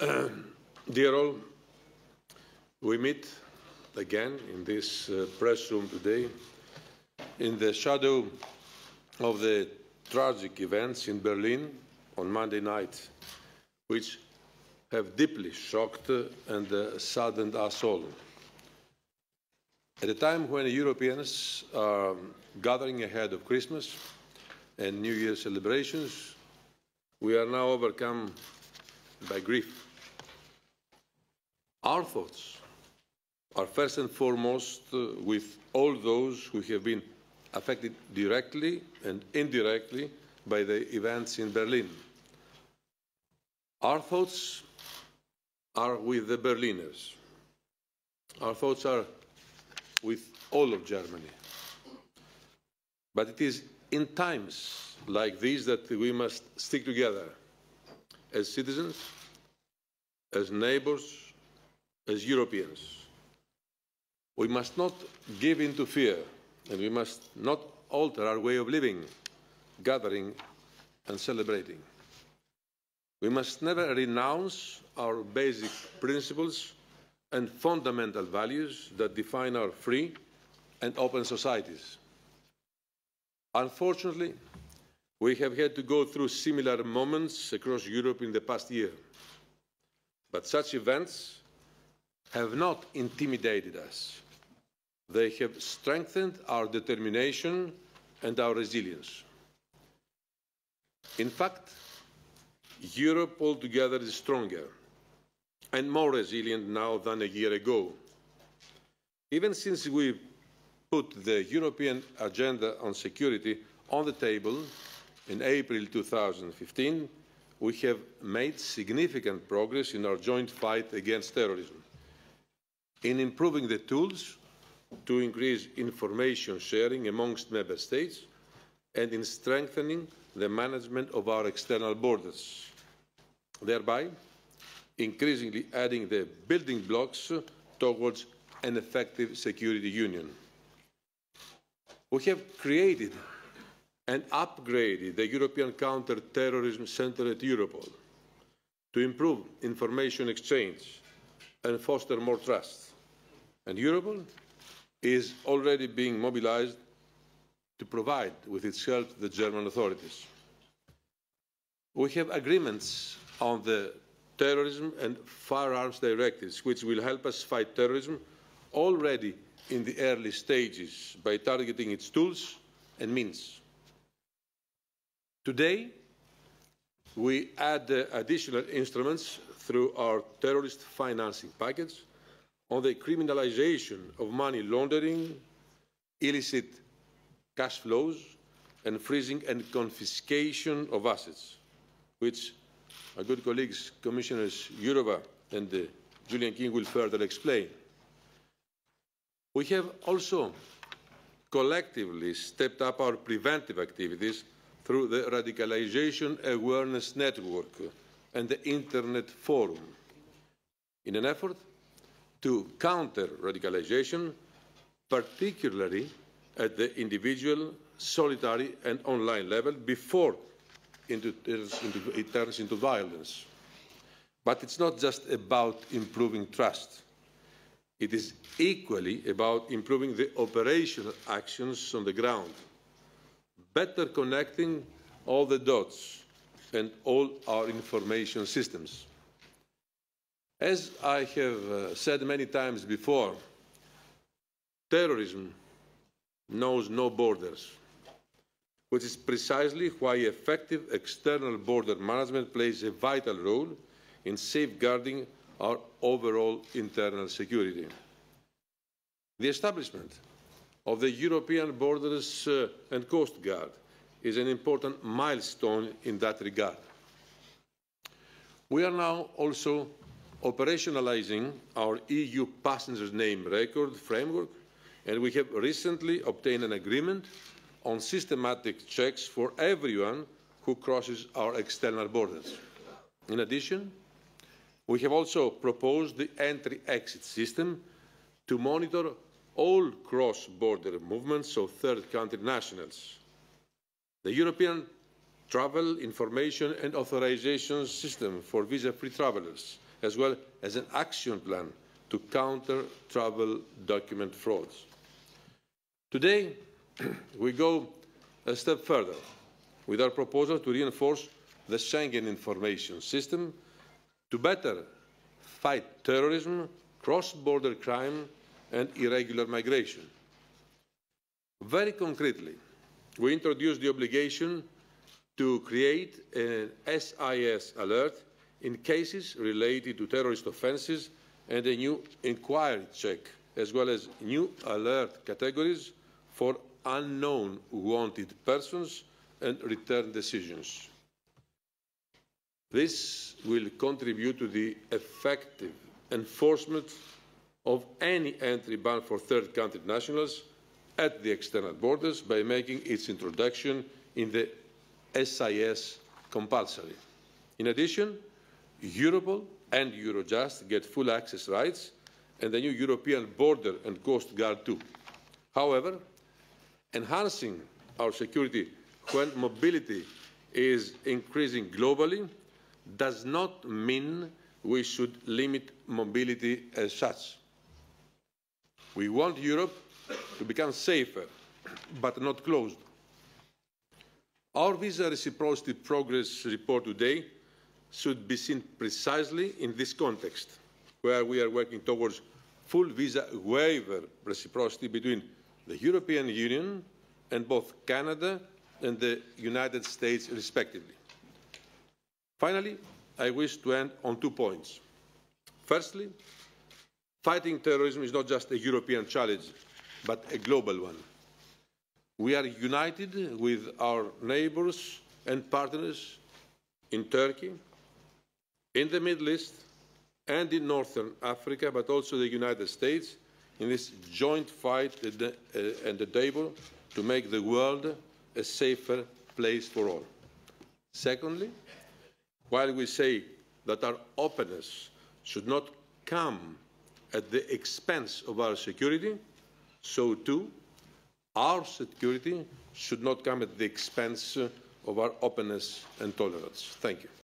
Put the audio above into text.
Dear all, we meet again in this press room today in the shadow of the tragic events in Berlin on Monday night, which have deeply shocked and saddened us all. At a time when Europeans are gathering ahead of Christmas and New Year celebrations, we are now overcome by grief. Our thoughts are first and foremost with all those who have been affected directly and indirectly by the events in Berlin. Our thoughts are with the Berliners. Our thoughts are with all of Germany. But it is in times like these that we must stick together as citizens, as neighbours, as Europeans. We must not give in to fear, and we must not alter our way of living, gathering and celebrating. We must never renounce our basic principles and fundamental values that define our free and open societies. Unfortunately, we have had to go through similar moments across Europe in the past year. But such events have not intimidated us. They have strengthened our determination and our resilience. In fact, Europe altogether is stronger and more resilient now than a year ago. Even since we put the European agenda on security on the table in April 2015, we have made significant progress in our joint fight against terrorism, in improving the tools to increase information sharing amongst member states, and in strengthening the management of our external borders, thereby increasingly adding the building blocks towards an effective security union. We have created and upgraded the European Counter-Terrorism Centre at Europol to improve information exchange and foster more trust. And Europol is already being mobilised to provide with its help to the German authorities. We have agreements on the terrorism and firearms directives, which will help us fight terrorism already in the early stages by targeting its tools and means. Today, we add additional instruments through our terrorist financing package on the criminalisation of money laundering, illicit cash flows, and freezing and confiscation of assets, which my good colleagues, Commissioners Jourova and Julian King, will further explain. We have also collectively stepped up our preventive activities through the Radicalisation Awareness Network and the Internet Forum, in an effort to counter radicalisation, particularly at the individual, solitary and online level before it turns into violence. But it's not just about improving trust. It is equally about improving the operational actions on the ground, better connecting all the dots and all our information systems. As I have said many times before, terrorism knows no borders, which is precisely why effective external border management plays a vital role in safeguarding our overall internal security. The establishment of the European Borders and Coast Guard is an important milestone in that regard. We are now also operationalising our EU passenger name record framework, and we have recently obtained an agreement on systematic checks for everyone who crosses our external borders. In addition, we have also proposed the entry-exit system to monitor all cross-border movements of third-country nationals. The European Travel Information and Authorisation System for visa-free travellers as well as an action plan to counter travel document frauds. Today, we go a step further with our proposal to reinforce the Schengen Information System to better fight terrorism, cross-border crime and irregular migration. Very concretely, we introduced the obligation to create an SIS alert in cases related to terrorist offences and a new inquiry check, as well as new alert categories for unknown wanted persons and return decisions. This will contribute to the effective enforcement of any entry ban for third country nationals at the external borders by making its introduction in the SIS compulsory. In addition, Europol and Eurojust get full access rights and the new European Border and Coast Guard too. However, enhancing our security when mobility is increasing globally does not mean we should limit mobility as such. We want Europe to become safer, but not closed. Our visa reciprocity progress report today should be seen precisely in this context, where we are working towards full visa waiver reciprocity between the European Union and both Canada and the United States, respectively. Finally, I wish to end on 2 points. Firstly, fighting terrorism is not just a European challenge, but a global one. We are united with our neighbours and partners in Turkey, in the Middle East, and in Northern Africa, but also the United States, in this joint fight and endeavour to make the world a safer place for all. Secondly, while we say that our openness should not come at the expense of our security, so too our security should not come at the expense of our openness and tolerance. Thank you.